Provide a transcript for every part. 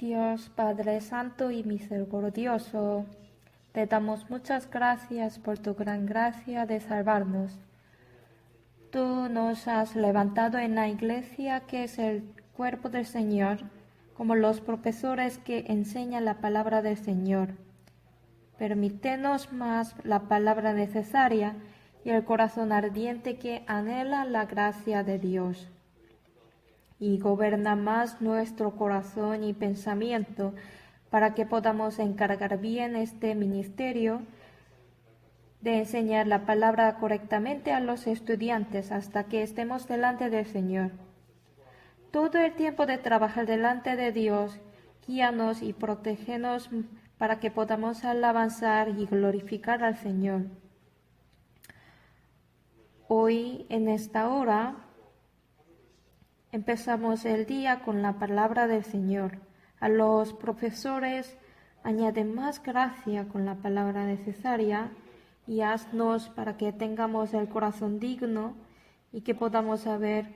Dios Padre Santo y Misericordioso, te damos muchas gracias por tu gran gracia de salvarnos. Tú nos has levantado en la Iglesia, que es el cuerpo del Señor, como los profesores que enseñan la palabra del Señor. Permítenos más la palabra necesaria y el corazón ardiente que anhela la gracia de Dios. Y gobierna más nuestro corazón y pensamiento para que podamos encargar bien este ministerio de enseñar la palabra correctamente a los estudiantes hasta que estemos delante del Señor. Todo el tiempo de trabajar delante de Dios, guíanos y protégenos para que podamos alabanzar y glorificar al Señor. Hoy, en esta hora, empezamos el día con la palabra del Señor. A los profesores añade más gracia con la palabra necesaria y haznos para que tengamos el corazón digno y que podamos saber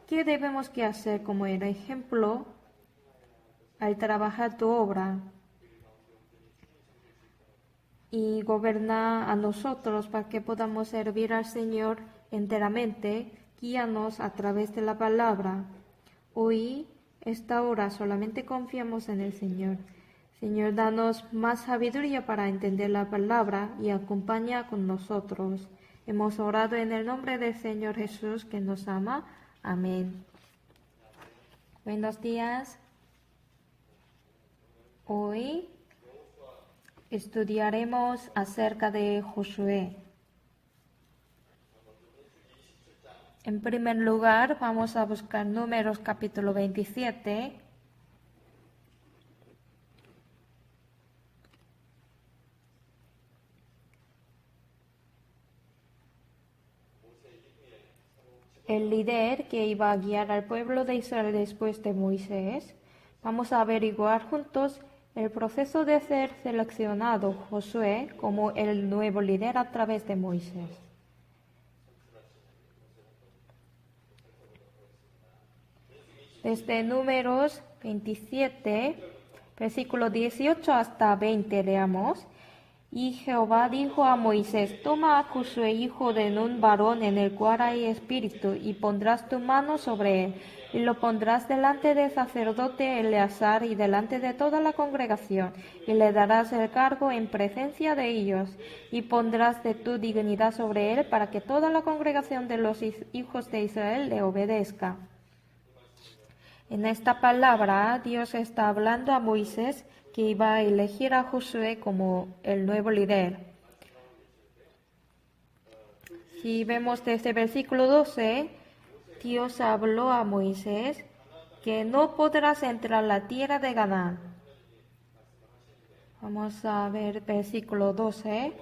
qué debemos que hacer como el ejemplo al trabajar tu obra. Y gobierna a nosotros para que podamos servir al Señor enteramente. Guíanos a través de la palabra. Hoy, esta hora, solamente confiamos en el Señor. Señor, danos más sabiduría para entender la palabra y acompaña con nosotros. Hemos orado en el nombre del Señor Jesús, que nos ama. Amén. Buenos días. Hoy estudiaremos acerca de Josué. En primer lugar, vamos a buscar Números capítulo 27. El líder que iba a guiar al pueblo de Israel después de Moisés. Vamos a averiguar juntos el proceso de ser seleccionado Josué como el nuevo líder a través de Moisés. Desde Números 27, versículo 18 hasta 20, leamos. Y Jehová dijo a Moisés: Toma a Josué, hijo de Nun, varón en el cual hay espíritu, y pondrás tu mano sobre él, y lo pondrás delante del sacerdote Eleazar y delante de toda la congregación, y le darás el cargo en presencia de ellos, y pondrás de tu dignidad sobre él, para que toda la congregación de los hijos de Israel le obedezca. En esta palabra, Dios está hablando a Moisés, que iba a elegir a Josué como el nuevo líder. Si vemos desde el versículo 12, Dios habló a Moisés que no podrás entrar a la tierra de Canaán. Vamos a ver versículo 12.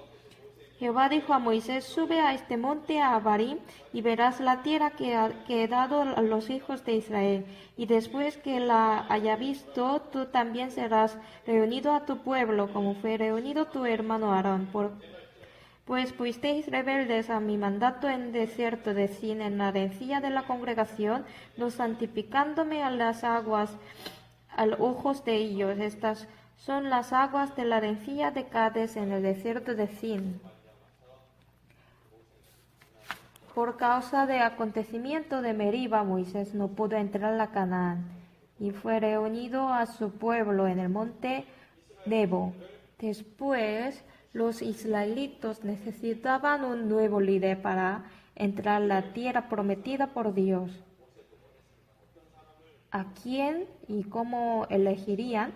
Jehová dijo a Moisés: Sube a este monte a Abarim y verás la tierra que he dado a los hijos de Israel. Y después que la haya visto, tú también serás reunido a tu pueblo, como fue reunido tu hermano Aarón. Pues fuisteis rebeldes a mi mandato en el desierto de Sin, en la rencilla de la congregación, no santificándome a las aguas a los ojos de ellos. Estas son las aguas de la rencilla de Cades en el desierto de Sin. Por causa del acontecimiento de Meriba, Moisés no pudo entrar a Canaán, y fue reunido a su pueblo en el monte Nebo. Después, los israelitas necesitaban un nuevo líder para entrar a la tierra prometida por Dios. ¿A quién y cómo elegirían?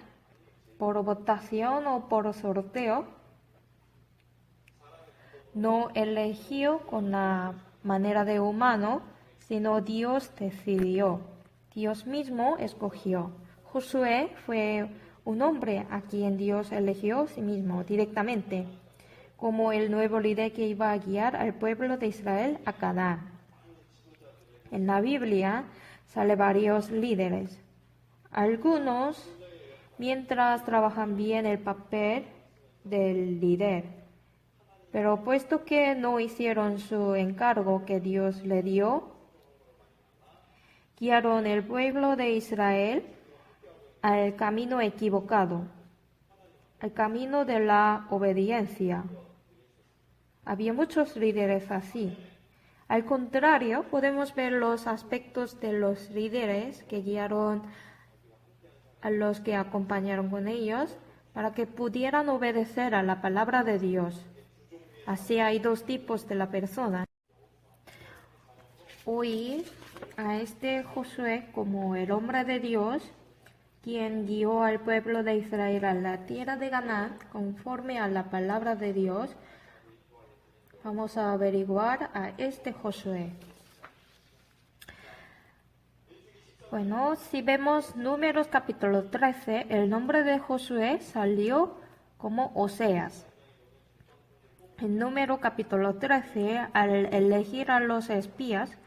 ¿Por votación o por sorteo? No eligió con la manera de humano, sino Dios decidió. Dios mismo escogió. Josué fue un hombre a quien Dios eligió a sí mismo directamente, como el nuevo líder que iba a guiar al pueblo de Israel a Canaán. En la Biblia sale varios líderes. Algunos, mientras trabajan bien el papel del líder, pero puesto que no hicieron su encargo que Dios le dio, guiaron el pueblo de Israel al camino equivocado, al camino de la obediencia. Había muchos líderes así. Al contrario, podemos ver los aspectos de los líderes que guiaron a los que acompañaron con ellos para que pudieran obedecer a la palabra de Dios. Así hay dos tipos de la persona. Oí a este Josué como el hombre de Dios, quien guió al pueblo de Israel a la tierra de Canaán conforme a la palabra de Dios. Vamos a averiguar a este Josué. Bueno, si vemos Números capítulo 13, el nombre de Josué salió como Oseas. En Número capítulo 13, al elegir a los espías,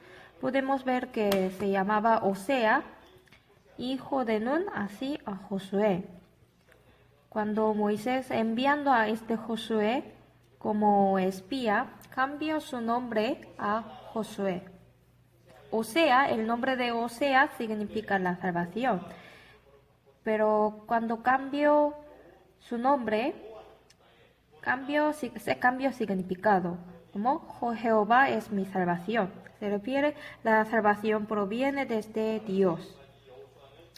podemos ver que se llamaba Osea, hijo de Nun, así a Josué. Cuando Moisés, enviando a este Josué como espía, cambió su nombre a Josué. Osea, el nombre de Osea significa la salvación, pero cuando cambió su nombre, se cambió significado, como Jehová es mi salvación. Se refiere, la salvación proviene desde Dios.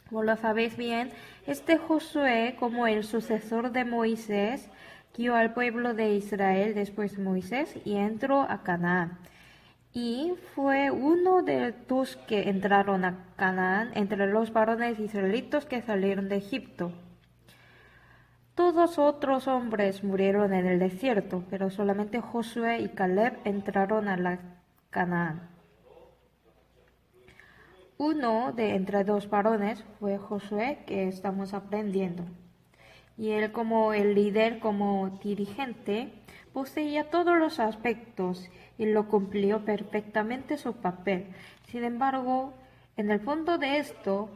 Como lo sabéis bien, este Josué, como el sucesor de Moisés, guió al pueblo de Israel después de Moisés y entró a Canaán. Y fue uno de los que entraron a Canaán entre los varones israelitos que salieron de Egipto. Todos otros hombres murieron en el desierto, pero solamente Josué y Caleb entraron a la Canaán. Uno de entre dos varones fue Josué, que estamos aprendiendo. Y él, como el líder, como dirigente, poseía todos los aspectos y lo cumplió perfectamente su papel. Sin embargo, en el fondo de esto,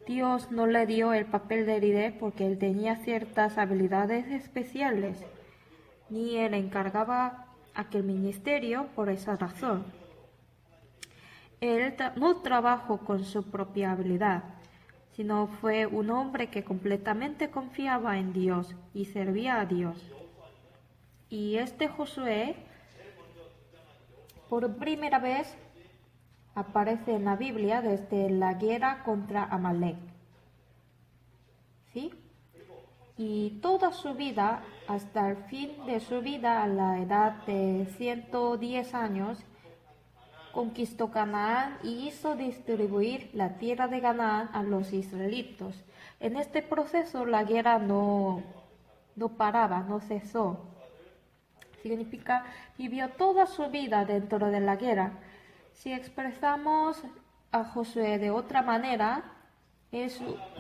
Dios no le dio el papel de líder porque él tenía ciertas habilidades especiales, ni él encargaba aquel ministerio por esa razón. Él no trabajó con su propia habilidad, sino fue un hombre que completamente confiaba en Dios y servía a Dios. Y este Josué, por primera vez, aparece en la Biblia desde la guerra contra Amalek. ¿Sí? Y toda su vida, hasta el fin de su vida, a la edad de 110 años, conquistó Canaán y hizo distribuir la tierra de Canaán a los israelitos. En este proceso la guerra no paraba, no cesó. Significa, vivió toda su vida dentro de la guerra. Si expresamos a Josué de otra manera,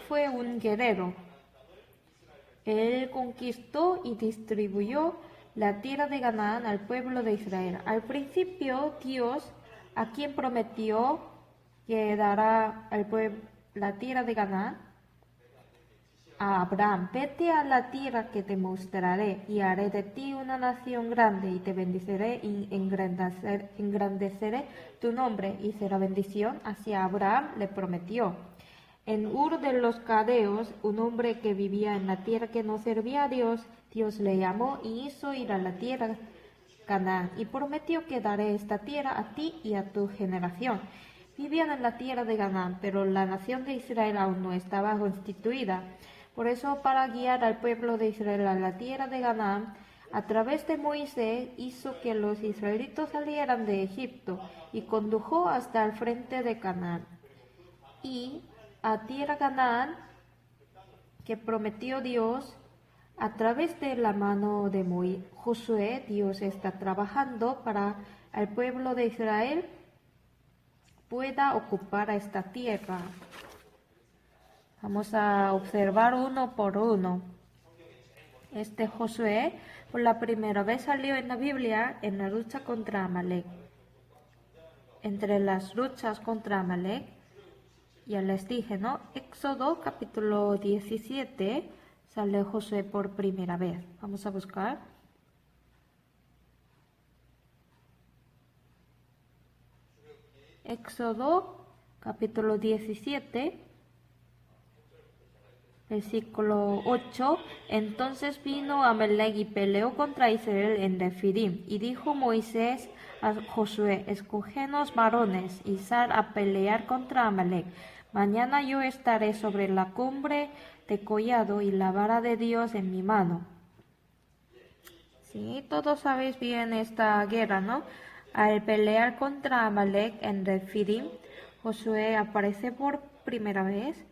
fue un guerrero. Él conquistó y distribuyó la tierra de Canaán al pueblo de Israel. Al principio, Dios, a quien prometió que dará al pueblo la tierra de Canaán, a Abraham: vete a la tierra que te mostraré, y haré de ti una nación grande, y te bendeciré y engrandeceré tu nombre, y será bendición. Hacia Abraham le prometió. En Ur de los Caldeos, un hombre que vivía en la tierra que no servía a Dios, Dios le llamó y hizo ir a la tierra Canaán, y prometió que daré esta tierra a ti y a tu generación. Vivían en la tierra de Canaán, pero la nación de Israel aún no estaba constituida. Por eso, para guiar al pueblo de Israel a la tierra de Canaán, a través de Moisés hizo que los israelitos salieran de Egipto y condujo hasta el frente de Canaán. Y a tierra Canaán, que prometió Dios a través de la mano de Josué. Dios está trabajando para el pueblo de Israel pueda ocupar esta tierra. Vamos a observar uno por uno. Este Josué por la primera vez salió en la Biblia en la lucha contra Amalek. Entre las luchas contra Amalek, ya les dije, ¿no? Éxodo capítulo 17 sale Josué por primera vez. Vamos a buscar. Éxodo capítulo 17, Versículo 8. Entonces vino Amalek y peleó contra Israel en Refidim. Y dijo Moisés a Josué, escógenos varones y sal a pelear contra Amalek. Mañana yo estaré sobre la cumbre de collado y la vara de Dios en mi mano. Sí, todos sabéis bien esta guerra, ¿no? Al pelear contra Amalek en Refidim, Josué aparece por primera vez.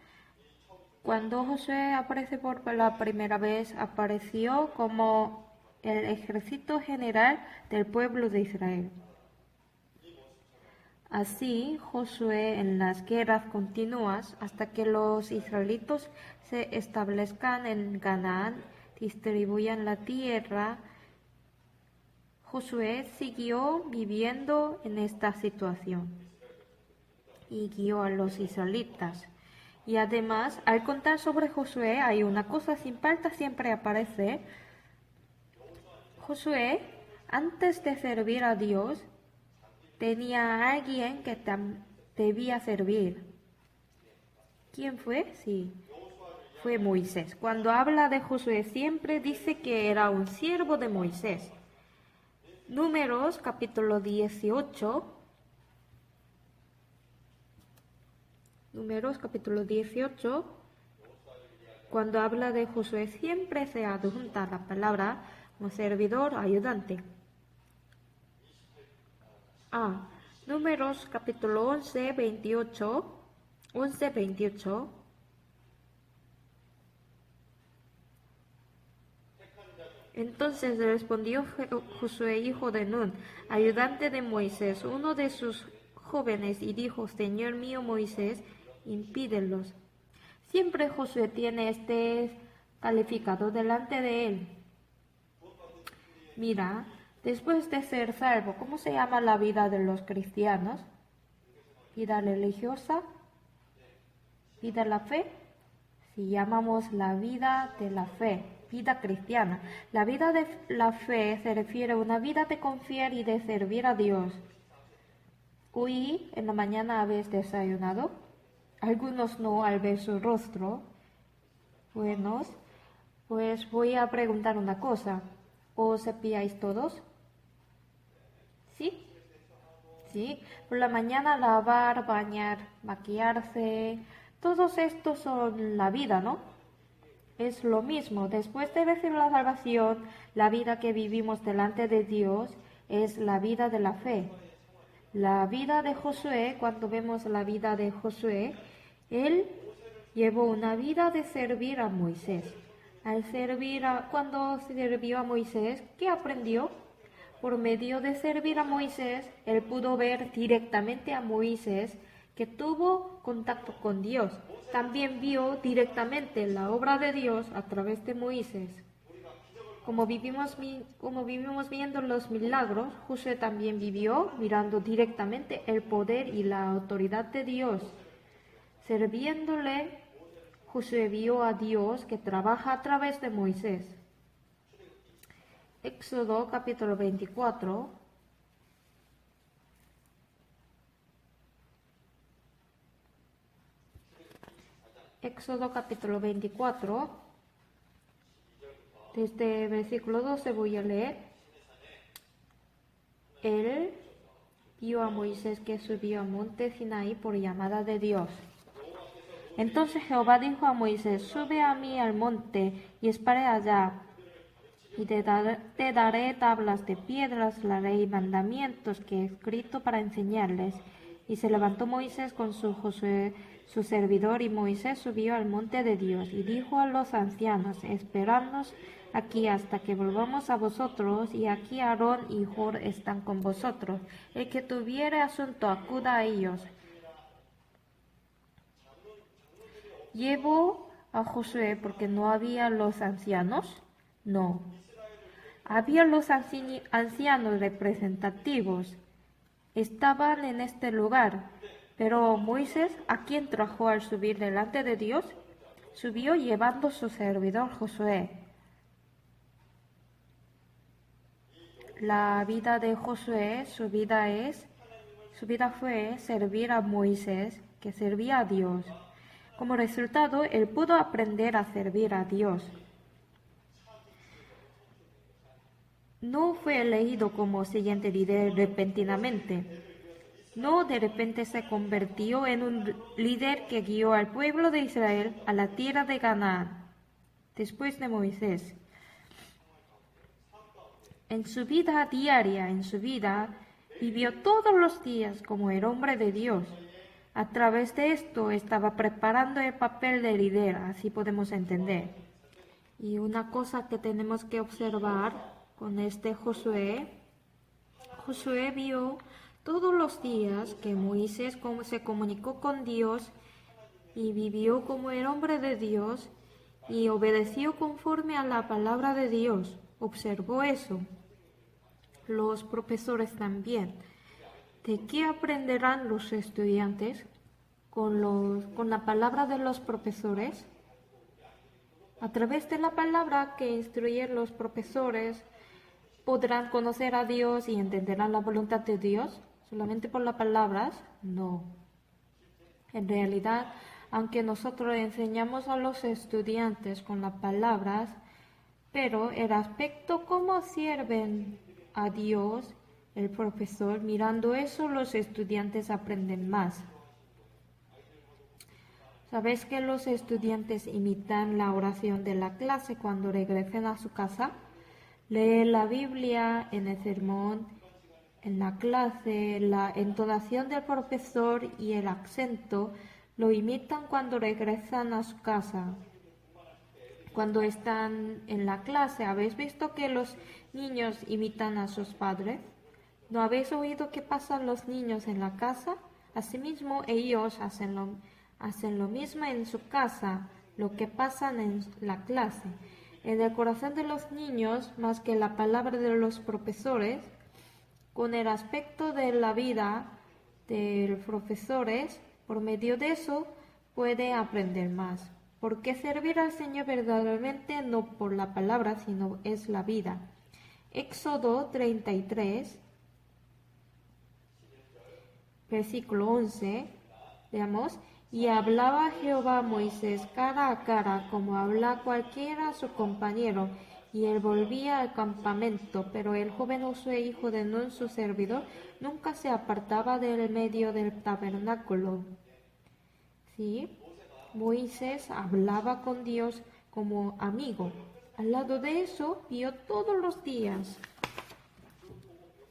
Cuando Josué aparece por la primera vez, apareció como el ejército general del pueblo de Israel. Así, Josué en las guerras continuas hasta que los israelitos se establezcan en Canaán, distribuyan la tierra. Josué siguió viviendo en esta situación y guió a los israelitas. Y además, al contar sobre Josué, hay una cosa sin falta siempre aparece. Josué, antes de servir a Dios, tenía a alguien que debía servir. ¿Quién fue? Sí, fue Moisés. Cuando habla de Josué, siempre dice que era un siervo de Moisés. Números, capítulo 18. Números capítulo 18, cuando habla de Josué siempre se adjunta la palabra como servidor ayudante. Números capítulo 11, 28, 11, 28. Entonces respondió Josué, hijo de Nun, ayudante de Moisés, uno de sus jóvenes, y dijo, Señor mío Moisés, impídelos. Siempre Josué tiene este calificado delante de él. Mira, después de ser salvo, ¿cómo se llama la vida de los cristianos? ¿Vida religiosa? ¿Vida de la fe? Si llamamos la vida de la fe, vida cristiana. La vida de la fe se refiere a una vida de confiar y de servir a Dios. Hoy en la mañana habéis desayunado. Algunos no al ver su rostro. Buenos, pues voy a preguntar una cosa. ¿Os cepilláis todos? ¿Sí? Sí. Por la mañana lavar, bañar, maquillarse. Todos estos son la vida, ¿no? Es lo mismo. Después de recibir la salvación, la vida que vivimos delante de Dios es la vida de la fe. La vida de Josué, cuando vemos la vida de Josué, él llevó una vida de servir a Moisés. Cuando sirvió a Moisés, ¿qué aprendió? Por medio de servir a Moisés, él pudo ver directamente a Moisés que tuvo contacto con Dios. También vio directamente la obra de Dios a través de Moisés. Como vivimos viendo los milagros, Josué también vivió mirando directamente el poder y la autoridad de Dios. Sirviéndole, Josué vio a Dios que trabaja a través de Moisés. Éxodo capítulo 24. Éxodo capítulo 24. Desde el versículo 12 voy a leer. Él vio a Moisés que subió al monte Sinaí por llamada de Dios. Entonces Jehová dijo a Moisés, sube a mí al monte y esperé allá, y te daré tablas de piedras, la ley y mandamientos que he escrito para enseñarles. Y se levantó Moisés con Josué, su servidor, y Moisés subió al monte de Dios, y dijo a los ancianos, esperadnos aquí hasta que volvamos a vosotros, y aquí Aarón y Hur están con vosotros. El que tuviere asunto, acuda a ellos. ¿Llevó a Josué porque no había los ancianos? No. Había los ancianos representativos. Estaban en este lugar. Pero Moisés, ¿a quién trajo al subir delante de Dios? Subió llevando su servidor Josué. La vida de Josué, su vida fue servir a Moisés, que servía a Dios. Como resultado, él pudo aprender a servir a Dios. No fue elegido como siguiente líder repentinamente. No de repente se convirtió en un líder que guió al pueblo de Israel a la tierra de Canaán, después de Moisés. En su vida diaria, vivió todos los días como el hombre de Dios. A través de esto estaba preparando el papel de líder, así podemos entender. Y una cosa que tenemos que observar con este Josué vio todos los días que Moisés se comunicó con Dios y vivió como el hombre de Dios y obedeció conforme a la palabra de Dios. Observó eso. Los profesores también. ¿De qué aprenderán los estudiantes con la palabra de los profesores? A través de la palabra que instruyen los profesores, ¿podrán conocer a Dios y entenderán la voluntad de Dios? ¿Solamente por las palabras? No. En realidad, aunque nosotros enseñamos a los estudiantes con las palabras, pero el aspecto cómo sirven a Dios, el profesor, mirando eso, los estudiantes aprenden más. ¿Sabes que los estudiantes imitan la oración de la clase cuando regresen a su casa? Leen la Biblia en el sermón, en la clase, la entonación del profesor y el acento lo imitan cuando regresan a su casa. Cuando están en la clase, ¿habéis visto que los niños imitan a sus padres? ¿No habéis oído qué pasan los niños en la casa? Asimismo, ellos hacen lo mismo en su casa, lo que pasan en la clase. En el corazón de los niños, más que la palabra de los profesores, con el aspecto de la vida de los profesores, por medio de eso puede aprender más. Porque servir al Señor verdaderamente no por la palabra, sino es la vida. Éxodo 33, versículo 11, veamos. Y hablaba Jehová a Moisés cara a cara, como habla cualquiera a su compañero. Y él volvía al campamento, pero el joven Josué, hijo de Nun, su servidor, nunca se apartaba del medio del tabernáculo. ¿Sí? Moisés hablaba con Dios como amigo. Al lado de eso, vio todos los días.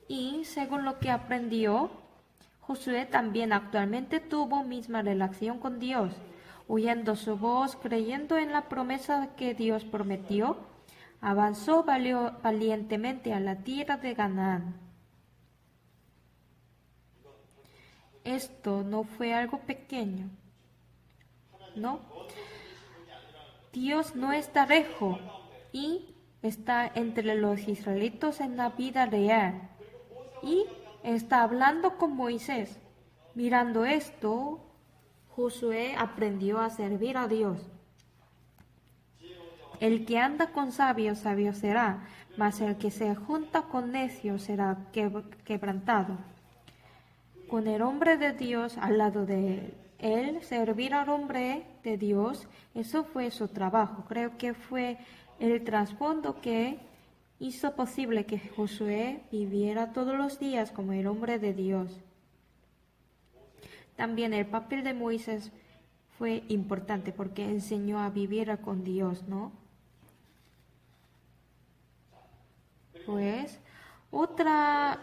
Y según lo que aprendió, Josué también actualmente tuvo misma relación con Dios, oyendo su voz, creyendo en la promesa que Dios prometió, avanzó valientemente a la tierra de Canaán. Esto no fue algo pequeño, ¿no? Dios no está lejos y está entre los israelitas en la vida real. Y está hablando con Moisés. Mirando esto, Josué aprendió a servir a Dios. El que anda con sabios, sabio será, mas el que se junta con necios será quebrantado. Con el hombre de Dios al lado de él, servir al hombre de Dios, eso fue su trabajo. Creo que fue el trasfondo que hizo posible que Josué viviera todos los días como el hombre de Dios. También el papel de Moisés fue importante porque enseñó a vivir con Dios, ¿no? Pues otra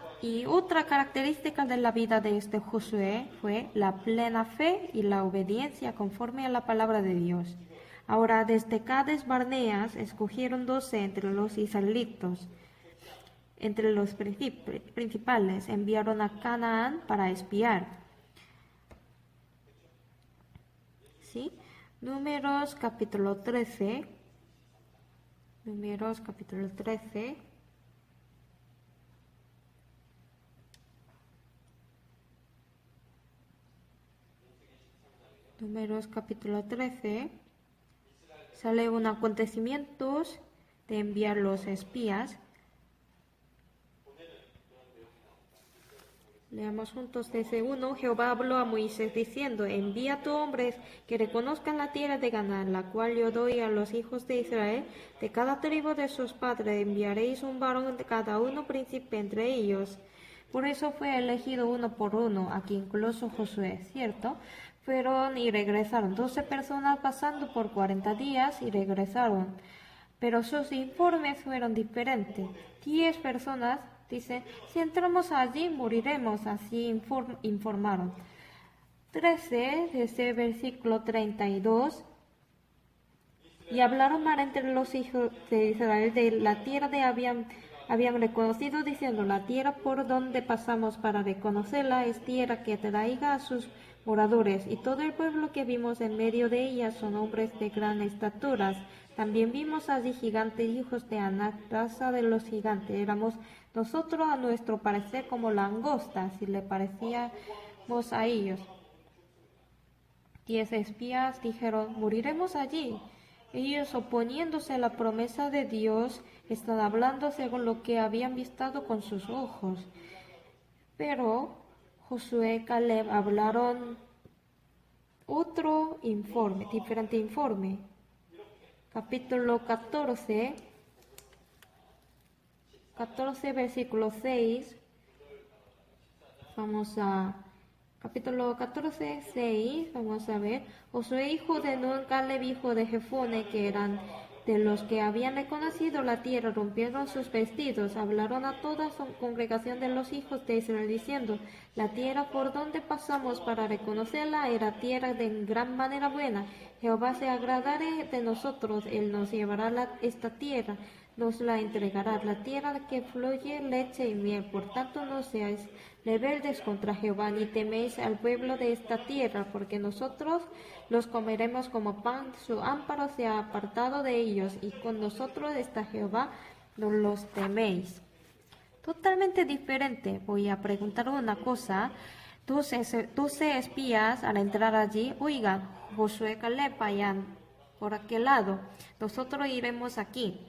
característica de la vida de este Josué fue la plena fe y la obediencia conforme a la palabra de Dios. Ahora desde Cades Barneas escogieron 12 entre los israelitas. Entre los principales enviaron a Canaán para espiar. ¿Sí? Números capítulo 13. Números capítulo 13. Números capítulo 13. Sale un acontecimiento de enviar los espías. Leamos juntos desde 1. Jehová habló a Moisés diciendo, envía a tus hombres que reconozcan la tierra de Canaán, la cual yo doy a los hijos de Israel. De cada tribu de sus padres enviaréis un varón de cada uno príncipe entre ellos. Por eso fue elegido uno por uno, aquí incluso Josué, ¿cierto? Fueron y regresaron 12 personas pasando por 40 días y regresaron. Pero sus informes fueron diferentes. 10 personas dicen, si entramos allí moriremos, así informaron. 13, desde versículo 32. Y hablaron mal entre los hijos de Israel de la tierra de habían reconocido, diciendo, la tierra por donde pasamos para reconocerla es tierra que traiga a sus moradores, y todo el pueblo que vimos en medio de ella son hombres de gran estatura. También vimos allí gigantes, hijos de Anak, raza de los gigantes. Éramos nosotros a nuestro parecer como langostas, si le parecíamos a ellos. 10 espías dijeron, moriremos allí. Ellos, oponiéndose a la promesa de Dios, están hablando según lo que habían visto con sus ojos. Pero Josué y Caleb hablaron otro informe, diferente informe. Capítulo 14, versículo 6. Capítulo 14, 6, vamos a ver. Josué, hijo de Nun, Caleb, hijo de Jefone, que eran de los que habían reconocido la tierra, rompieron sus vestidos, hablaron a toda su congregación de los hijos de Israel, diciendo, la tierra por donde pasamos para reconocerla era tierra de gran manera buena. Jehová se agradará de nosotros, él nos llevará esta tierra, nos la entregará, la tierra que fluye leche y miel. Por tanto, no seáis rebeldes contra Jehová, ni teméis al pueblo de esta tierra, porque nosotros los comeremos como pan, su amparo se ha apartado de ellos, y con nosotros está Jehová, no los teméis. Totalmente diferente. Voy a preguntar una cosa. 12 espías al entrar allí, oigan, Josué, Caleb, vayan por aquel lado, nosotros iremos allí.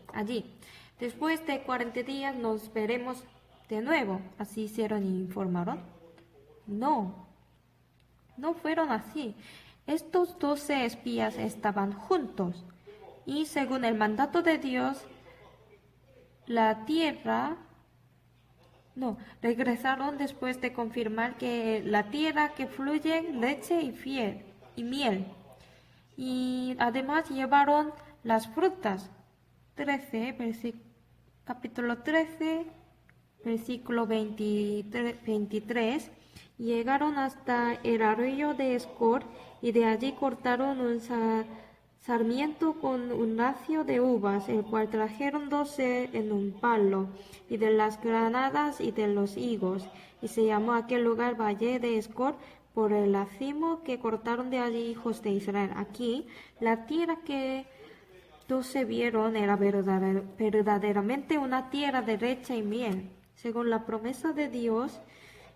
Después de 40 días nos veremos de nuevo. ¿Así hicieron y informaron? No fueron así. Estos 12 espías estaban juntos y según el mandato de Dios, regresaron después de confirmar que la tierra que fluye leche y miel. Y además llevaron las frutas. Capítulo 13, versículo 23. Llegaron hasta el arroyo de Escor y de allí cortaron un sarmiento con un lacio de uvas, el cual trajeron 12 en un palo, y de las granadas y de los higos, y se llamó aquel lugar Valle de Escor por el racimo que cortaron de allí hijos de Israel. Aquí la tierra que 12 vieron era verdaderamente una tierra de leche y miel. Según la promesa de Dios,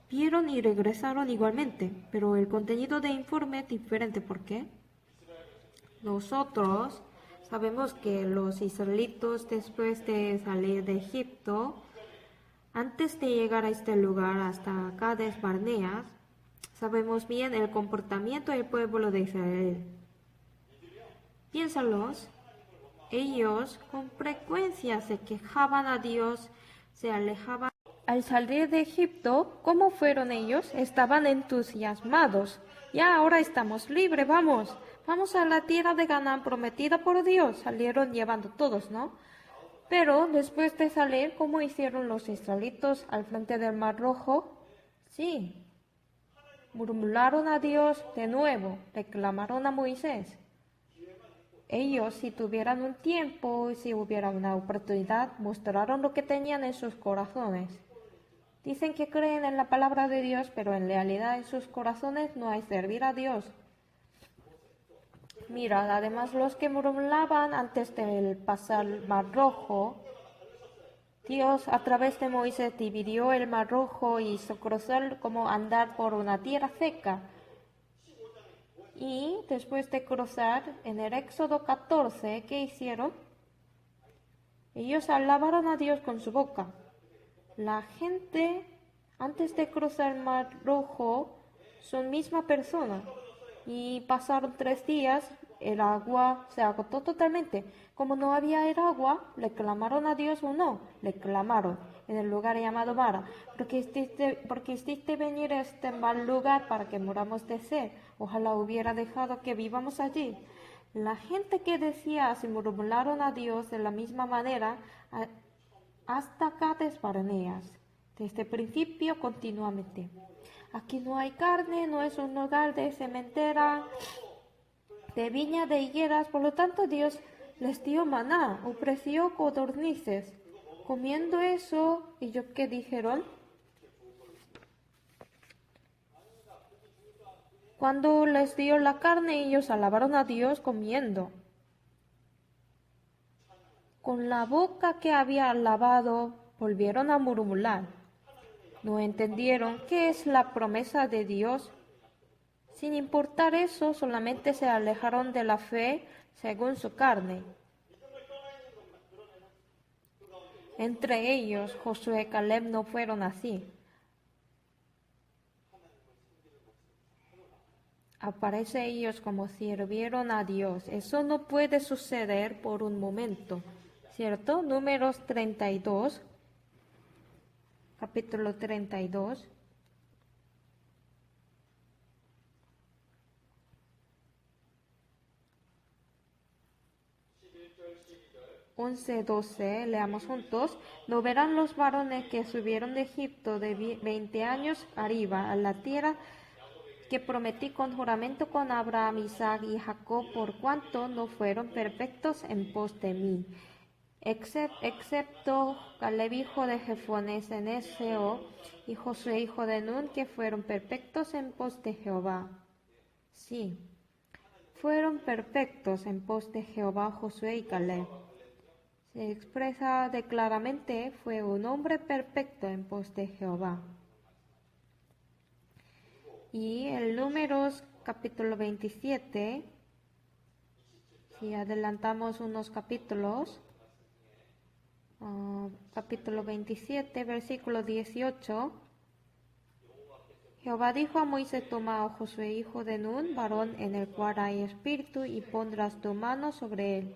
vieron y regresaron igualmente, pero el contenido de informe es diferente. ¿Por qué? Nosotros sabemos que los israelitas, después de salir de Egipto, antes de llegar a este lugar, hasta Cades Barnea, sabemos bien el comportamiento del pueblo de Israel. Piénsalos. Ellos con frecuencia se quejaban a Dios, se alejaban. Al salir de Egipto, ¿cómo fueron ellos? Estaban entusiasmados. Ya ahora estamos libres, vamos a la tierra de Canaán prometida por Dios. Salieron llevando todos, ¿no? Pero después de salir, ¿cómo hicieron los israelitas al frente del Mar Rojo? Sí, murmuraron a Dios de nuevo, reclamaron a Moisés. Ellos, si tuvieran un tiempo y si hubiera una oportunidad, mostraron lo que tenían en sus corazones. Dicen que creen en la palabra de Dios, pero en realidad en sus corazones no hay servir a Dios. Mira, además los que murmuraban antes de pasar el Mar Rojo, Dios a través de Moisés dividió el Mar Rojo y hizo cruzar como andar por una tierra seca. Y después de cruzar, en el Éxodo 14, ¿qué hicieron? Ellos alabaron a Dios con su boca. La gente Antes de cruzar el Mar Rojo, son misma persona. Y pasaron 3 días, el agua se agotó totalmente. Como no había el agua, le clamaron a Dios o no, le clamaron en el lugar llamado Mara, porque hiciste venir a este mal lugar para que moramos de sed. Ojalá hubiera dejado que vivamos allí. La gente que decía se murmuraron a Dios de la misma manera hasta Cades Barneas, desde el principio continuamente. Aquí no hay carne, no es un lugar de cementera, de viña de higueras, por lo tanto Dios les dio maná, ofreció codornices. Comiendo eso, ¿ellos qué dijeron? Cuando les dio la carne, ellos alabaron a Dios comiendo. Con la boca que había lavado, volvieron a murmurar. No entendieron qué es la promesa de Dios. Sin importar eso, solamente se alejaron de la fe según su carne. Entre ellos, Josué y Caleb no fueron así. Aparece ellos como sirvieron a Dios. Eso no puede suceder por un momento, ¿cierto? Números 32, capítulo 32. 11-12, leamos juntos. ¿No verán los varones que subieron de Egipto de 20 años arriba a la tierra que prometí con juramento con Abraham, Isaac y Jacob, por cuanto no fueron perfectos en pos de mí? Excepto Caleb hijo de Jefones en Eseo y Josué hijo de Nun, que fueron perfectos en pos de Jehová. Sí, fueron perfectos en pos de Jehová Josué y Caleb. Se expresa claramente, fue un hombre perfecto en pos de Jehová. Y el Números capítulo 27, si adelantamos unos capítulos, capítulo 27, versículo 18, Jehová dijo a Moisés: toma a Josué hijo de Nun, varón en el cual hay espíritu, y pondrás tu mano sobre él.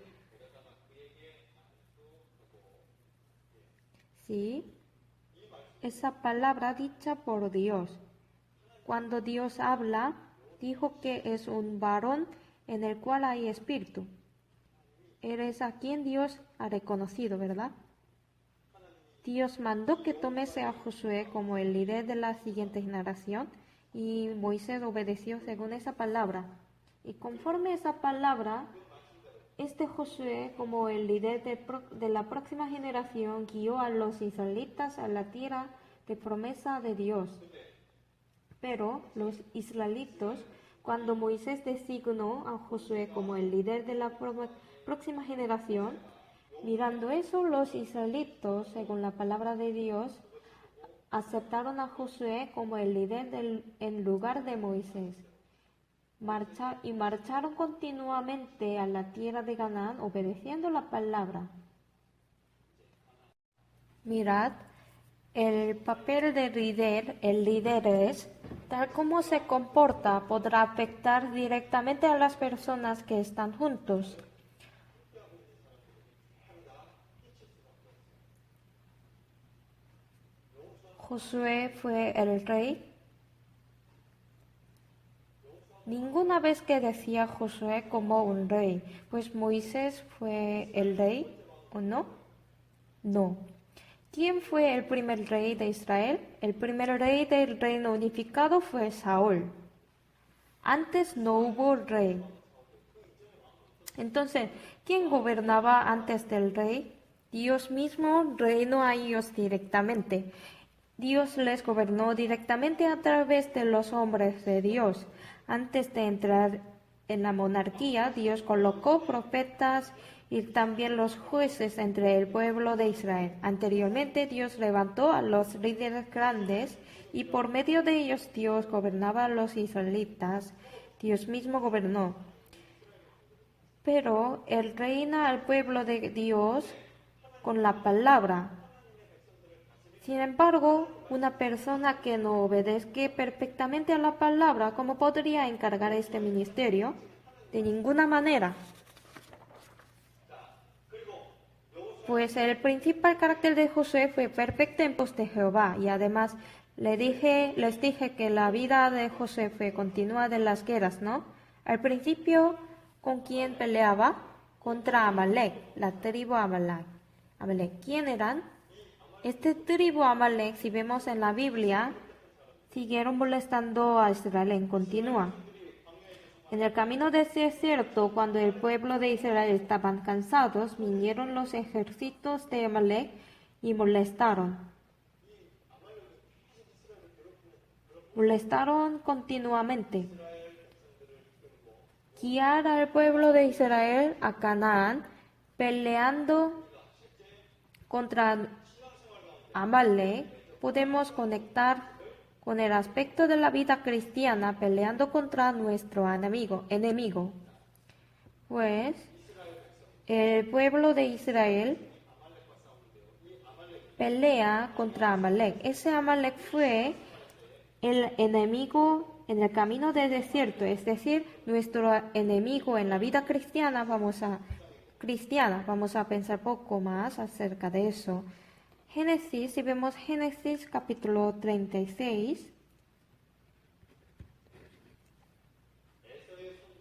Sí, esa palabra dicha por Dios. Cuando Dios habla, dijo que es un varón en el cual hay espíritu. Eres a quien Dios ha reconocido, ¿verdad? Dios mandó que tomase a Josué como el líder de la siguiente generación, y Moisés obedeció según esa palabra. Y conforme esa palabra, este Josué, como el líder de la próxima generación, guió a los israelitas a la tierra de promesa de Dios. Pero los israelitas, cuando Moisés designó a Josué como el líder de la próxima generación, mirando eso, los israelitas, según la palabra de Dios, aceptaron a Josué como el líder en lugar de Moisés. Marcharon continuamente a la tierra de Canaán obedeciendo la palabra. Mirad, el papel de líder, el líder es, tal como se comporta, podrá afectar directamente a las personas que están juntos. Josué fue el rey. Ninguna vez que decía Josué como un rey, pues Moisés fue el rey, ¿o no? No. ¿Quién fue el primer rey de Israel? El primer rey del reino unificado fue Saúl. Antes no hubo rey. Entonces, ¿quién gobernaba antes del rey? Dios mismo reinó a ellos directamente. Dios les gobernó directamente a través de los hombres de Dios. Antes de entrar en la monarquía, Dios colocó profetas y también los jueces entre el pueblo de Israel. Anteriormente, Dios levantó a los líderes grandes y por medio de ellos Dios gobernaba a los israelitas. Dios mismo gobernó. Pero Él reina al pueblo de Dios con la palabra. Sin embargo, una persona que no obedezca perfectamente a la palabra, ¿cómo podría encargar este ministerio? De ninguna manera. Pues el principal carácter de Josué fue perfecto en pos de Jehová, y además les dije que la vida de Josué fue continua de las guerras, ¿no? Al principio, ¿con quién peleaba? Contra Amalek, la tribu Amalek. ¿Quién eran? Este tribu Amalek, si vemos en la Biblia, siguieron molestando a Israel en continua. En el camino del desierto, cuando el pueblo de Israel estaban cansados, vinieron los ejércitos de Amalek y molestaron. Molestaron continuamente. Guiar al pueblo de Israel a Canaán, peleando contra Amalek, podemos conectar con el aspecto de la vida cristiana peleando contra nuestro enemigo. Pues el pueblo de Israel pelea contra Amalek. Ese Amalek fue el enemigo en el camino del desierto, es decir, nuestro enemigo en la vida cristiana. Vamos a pensar poco más acerca de eso. Génesis, si vemos Génesis capítulo 36,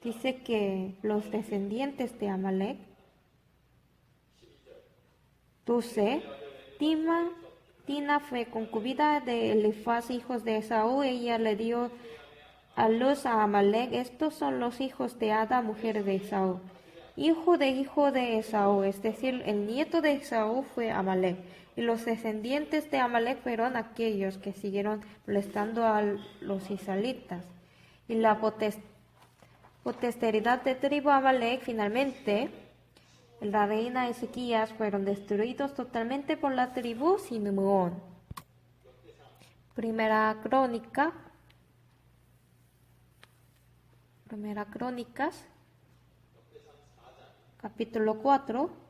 dice que los descendientes de Amalek, 12, Tina fue concubina de Elifaz, hijos de Esaú. Ella le dio a luz a Amalek. Estos son los hijos de Ada, mujer de Esaú. Hijo de Esaú, es decir, el nieto de Esaú fue Amalek. Y los descendientes de Amalek fueron aquellos que siguieron molestando a los israelitas. Y la posteridad de tribu Amalek, finalmente, la reina Ezequías, fueron destruidos totalmente por la tribu Simeón. Primera Crónicas, capítulo 4.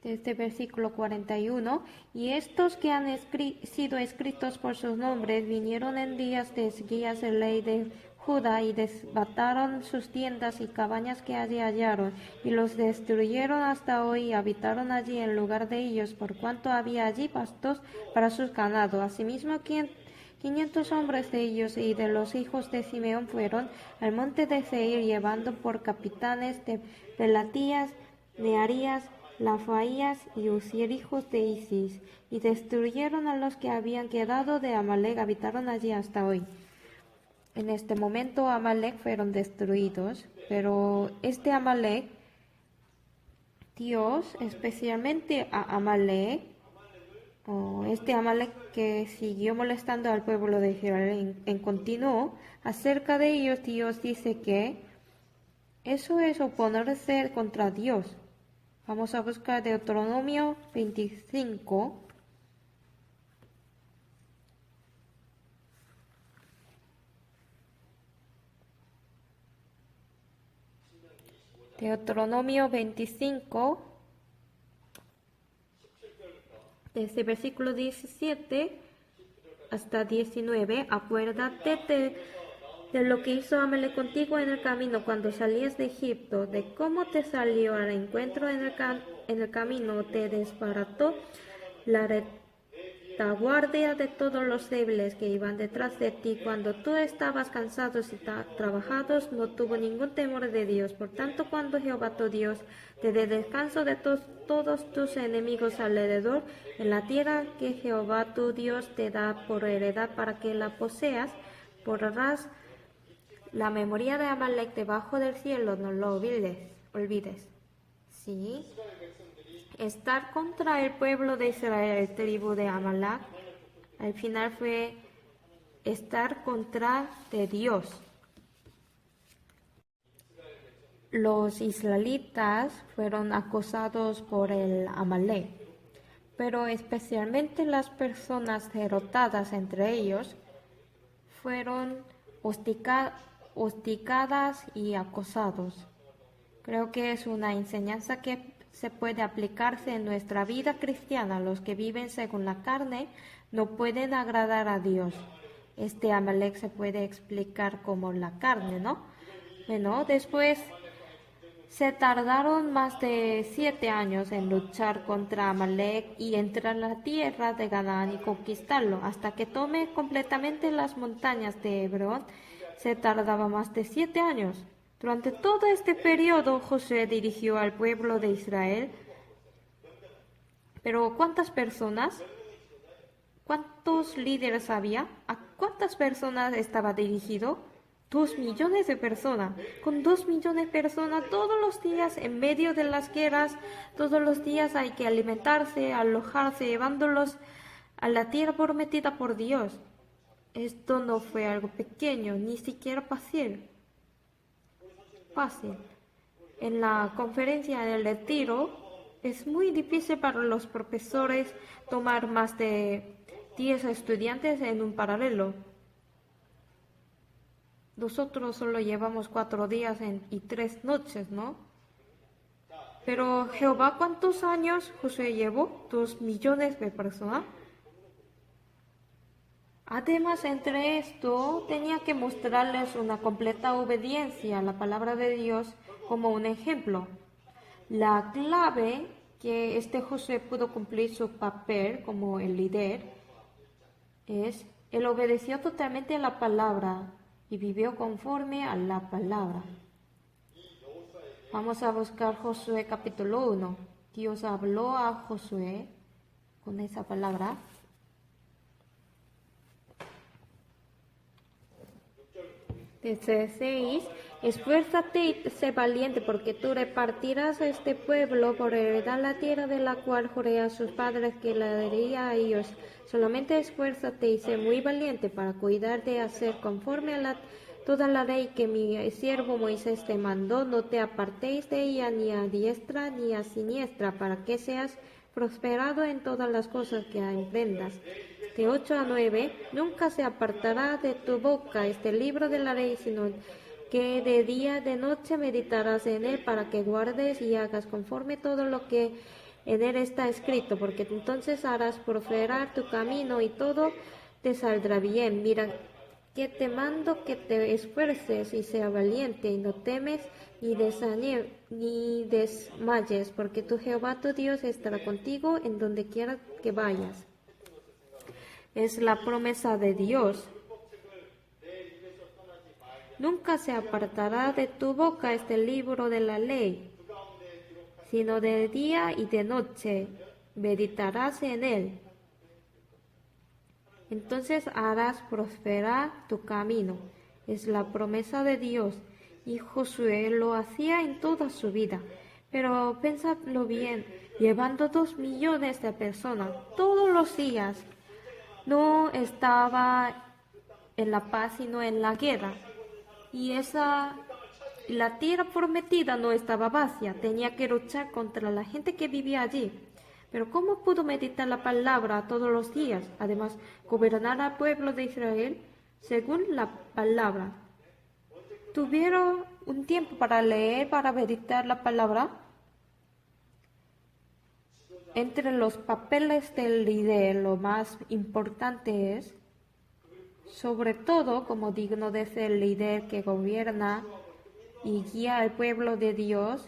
Desde versículo 41, y estos que han sido escritos por sus nombres vinieron en días de Ezequías el rey de Judá y desbataron sus tiendas y cabañas que allí hallaron y los destruyeron hasta hoy y habitaron allí en lugar de ellos por cuanto había allí pastos para sus ganados. Asimismo 500 hombres de ellos y de los hijos de Simeón fueron al monte de Seir llevando por capitanes de Pelatías, Nearías, Lafaías y Uziel, hijos de Isis, y destruyeron a los que habían quedado de Amalek, habitaron allí hasta hoy. En este momento Amalek fueron destruidos, pero este Amalek, Dios, especialmente a Amalek, este Amalek que siguió molestando al pueblo de Israel en continuo, acerca de ellos Dios dice que eso es oponerse contra Dios. Vamos a buscar Deuteronomio 25. Deuteronomio 25, desde versículo 17 hasta 19. Acuérdate de lo que hizo Amalek contigo en el camino cuando salías de Egipto, de cómo te salió al encuentro en el camino, te desbarató la retaguardia de todos los débiles que iban detrás de ti. Cuando tú estabas cansados y trabajados, no tuvo ningún temor de Dios. Por tanto, cuando Jehová tu Dios te dé descanso de todos tus enemigos alrededor, en la tierra que Jehová tu Dios te da por heredad para que la poseas, borrarás la memoria de Amalek debajo del cielo, no lo olvides. ¿Sí? Estar contra el pueblo de Israel, el tribu de Amalek, al final fue estar contra de Dios. Los israelitas fueron acosados por el Amalek, pero especialmente las personas derrotadas entre ellos fueron hostigadas y acosados. Creo que es una enseñanza que se puede aplicarse en nuestra vida cristiana. Los que viven según la carne no pueden agradar a Dios. Este Amalek se puede explicar como la carne, ¿no? Bueno, después se tardaron más de 7 años en luchar contra Amalek y entrar a la tierra de Canaán y conquistarlo. Hasta que tome completamente las montañas de Hebrón, se tardaba más de 7 años. Durante todo este periodo, Josué dirigió al pueblo de Israel. Pero ¿cuántas personas? ¿Cuántos líderes había? ¿A cuántas personas estaba dirigido? 2 millones de personas. Con 2 millones de personas todos los días en medio de las guerras, todos los días hay que alimentarse, alojarse, llevándolos a la tierra prometida por Dios. Esto no fue algo pequeño, ni siquiera fácil. En la conferencia del retiro es muy difícil para los profesores tomar más de 10 estudiantes en un paralelo. Nosotros solo llevamos 4 días y 3 noches, ¿no? Pero Jehová, ¿cuántos años Josué llevó? 2 millones de personas. Además, entre esto, tenía que mostrarles una completa obediencia a la palabra de Dios como un ejemplo. La clave que Josué pudo cumplir su papel como el líder es, él obedeció totalmente a la palabra y vivió conforme a la palabra. Vamos a buscar Josué capítulo 1. Dios habló a Josué con esa palabra. Desde 6, esfuérzate y sé valiente, porque tú repartirás a este pueblo por heredar la tierra de la cual juré a sus padres que la daría a ellos. Solamente esfuérzate y sé muy valiente para cuidar de hacer conforme a toda la ley que mi siervo Moisés te mandó. No te apartéis de ella ni a diestra ni a siniestra, para que seas prosperado en todas las cosas que emprendas. De 8 a 9, nunca se apartará de tu boca este libro de la ley, sino que de día y de noche meditarás en él, para que guardes y hagas conforme todo lo que en él está escrito, porque entonces harás prosperar tu camino y todo te saldrá bien. Mira que te mando que te esfuerces y sea valiente, y no temes ni desmayes, porque tu Jehová tu Dios estará contigo en donde quiera que vayas. Es la promesa de Dios. Nunca se apartará de tu boca este libro de la ley, sino de día y de noche meditarás en él. Entonces harás prosperar tu camino. Es la promesa de Dios. Y Josué lo hacía en toda su vida. Pero pensadlo bien, llevando 2 millones de personas todos los días, no estaba en la paz, sino en la guerra. Y la tierra prometida no estaba vacía, tenía que luchar contra la gente que vivía allí. Pero ¿cómo pudo meditar la palabra todos los días? Además, gobernar al pueblo de Israel según la palabra. ¿Tuvieron un tiempo para leer, para meditar la palabra? Entre los papeles del líder, lo más importante es, sobre todo como digno de ser líder que gobierna y guía al pueblo de Dios,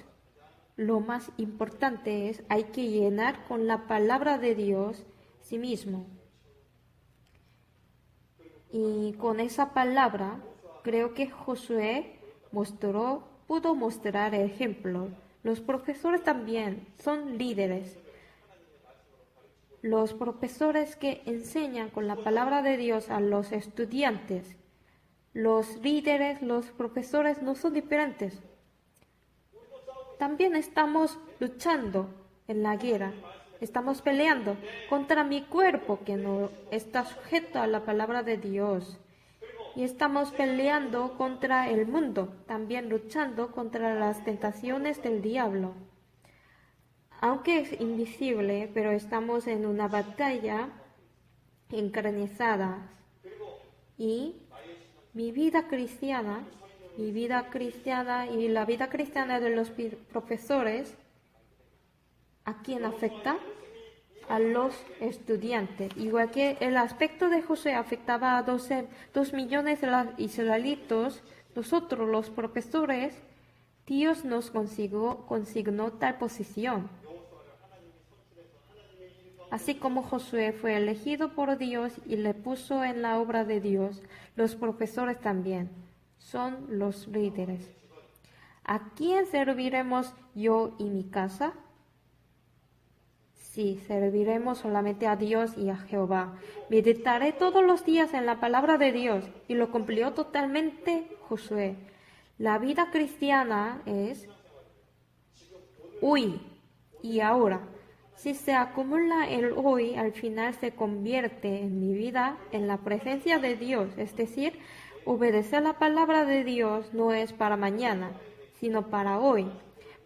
lo más importante es, hay que llenar con la palabra de Dios sí mismo. Y con esa palabra, creo que Josué pudo mostrar el ejemplo. Los profesores también son líderes. Los profesores que enseñan con la palabra de Dios a los estudiantes, los líderes, los profesores no son diferentes. También estamos luchando en la guerra. Estamos peleando contra mi cuerpo que no está sujeto a la palabra de Dios. Y estamos peleando contra el mundo, también luchando contra las tentaciones del diablo. Aunque es invisible, pero estamos en una batalla encarnizada. Y Mi vida cristiana y la vida cristiana de los profesores, ¿a quién afecta? A los estudiantes. Igual que el aspecto de Josué afectaba a 2 millones de israelitas, nosotros los profesores, Dios nos consignó tal posición. Así como Josué fue elegido por Dios y le puso en la obra de Dios, los profesores también son los líderes. ¿A quién serviremos yo y mi casa? Sí, serviremos solamente a Dios y a Jehová. Meditaré todos los días en la palabra de Dios, y lo cumplió totalmente Josué. La vida cristiana es hoy y ahora. Si se acumula el hoy, al final se convierte en mi vida en la presencia de Dios. Es decir, obedecer la palabra de Dios no es para mañana, sino para hoy.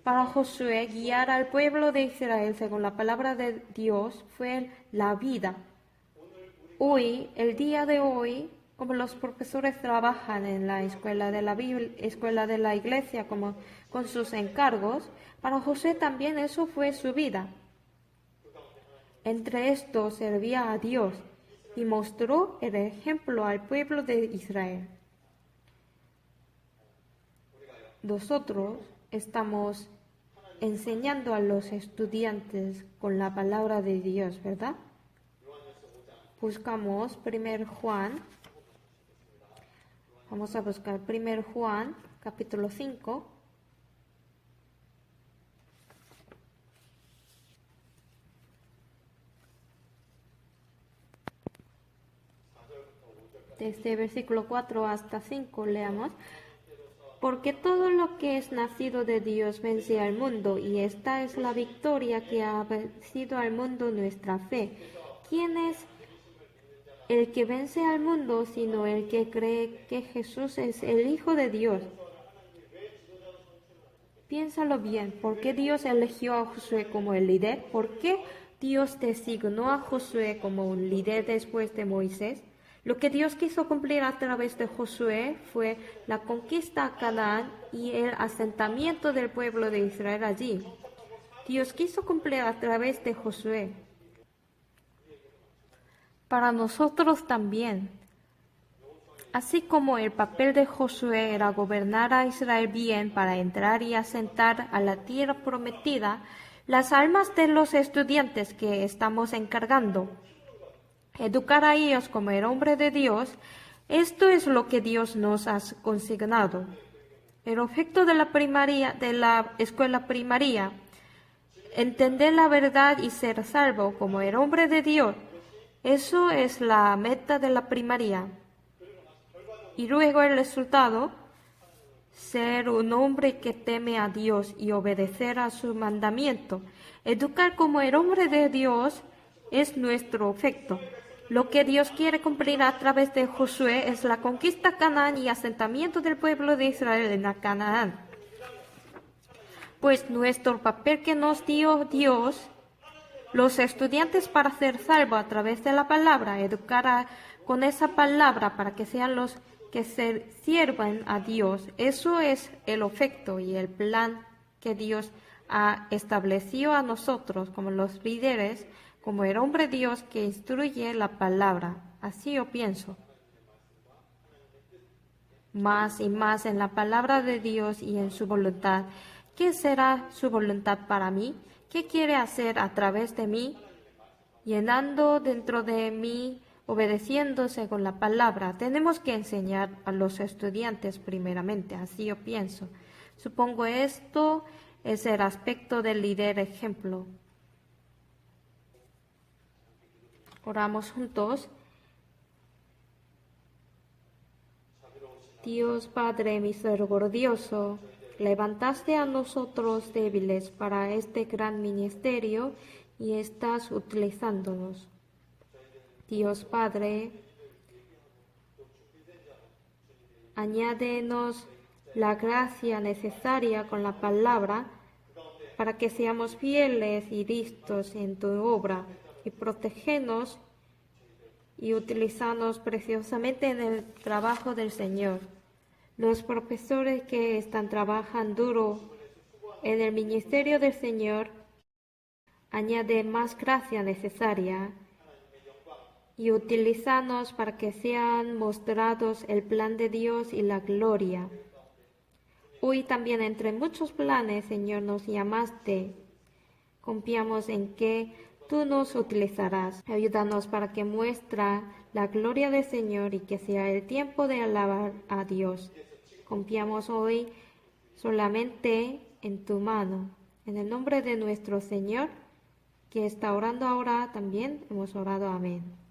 Para Josué, guiar al pueblo de Israel según la palabra de Dios fue la vida. Hoy, el día de hoy, como los profesores trabajan en la escuela de la Biblia, escuela de la iglesia, como con sus encargos, para Josué también eso fue su vida. Entre estos servía a Dios y mostró el ejemplo al pueblo de Israel. Nosotros estamos enseñando a los estudiantes con la palabra de Dios, ¿verdad? Buscamos 1 Juan. Vamos a buscar 1 Juan, capítulo 5. Desde versículo 4 hasta 5 leamos. Porque todo lo que es nacido de Dios vence al mundo, y esta es la victoria que ha vencido al mundo, nuestra fe. ¿Quién es el que vence al mundo sino el que cree que Jesús es el Hijo de Dios? Piénsalo bien, ¿por qué Dios eligió a Josué como el líder? ¿Por qué Dios designó a Josué como un líder después de Moisés? Lo que Dios quiso cumplir a través de Josué fue la conquista a Canaán y el asentamiento del pueblo de Israel allí. Dios quiso cumplir a través de Josué. Para nosotros también. Así como el papel de Josué era gobernar a Israel bien para entrar y asentar a la tierra prometida, las almas de los estudiantes que estamos encargando, educar a ellos como el hombre de Dios, esto es lo que Dios nos ha consignado. El objeto de la escuela primaria, entender la verdad y ser salvo como el hombre de Dios, eso es la meta de la primaria. Y luego el resultado, ser un hombre que teme a Dios y obedecer a su mandamiento. Educar como el hombre de Dios es nuestro objeto. Lo que Dios quiere cumplir a través de Josué es la conquista de Canaán y asentamiento del pueblo de Israel en Canaán. Pues nuestro papel que nos dio Dios, los estudiantes para ser salvos a través de la palabra, educar con esa palabra para que sean los que se sirvan a Dios, eso es el objeto y el plan que Dios ha establecido a nosotros como los líderes, como el hombre Dios que instruye la palabra. Así yo pienso. Más y más en la palabra de Dios y en su voluntad. ¿Qué será su voluntad para mí? ¿Qué quiere hacer a través de mí? Llenando dentro de mí, obedeciéndose con la palabra. Tenemos que enseñar a los estudiantes primeramente. Así yo pienso. Supongo esto es el aspecto del líder ejemplo. Oramos juntos. Dios Padre misericordioso, levantaste a nosotros débiles para este gran ministerio y estás utilizándonos. Dios Padre, añádenos la gracia necesaria con la palabra para que seamos fieles y listos en tu obra y protégenos y utilizarnos preciosamente en el trabajo del Señor. Los profesores que están trabajando duro en el ministerio del Señor, añade más gracia necesaria y utilizarnos para que sean mostrados el plan de Dios y la gloria. Hoy también entre muchos planes, Señor, nos llamaste. Confiamos en que tú nos utilizarás. Ayúdanos para que muestre la gloria del Señor y que sea el tiempo de alabar a Dios. Confiamos hoy solamente en tu mano. En el nombre de nuestro Señor, que está orando ahora, también hemos orado. Amén.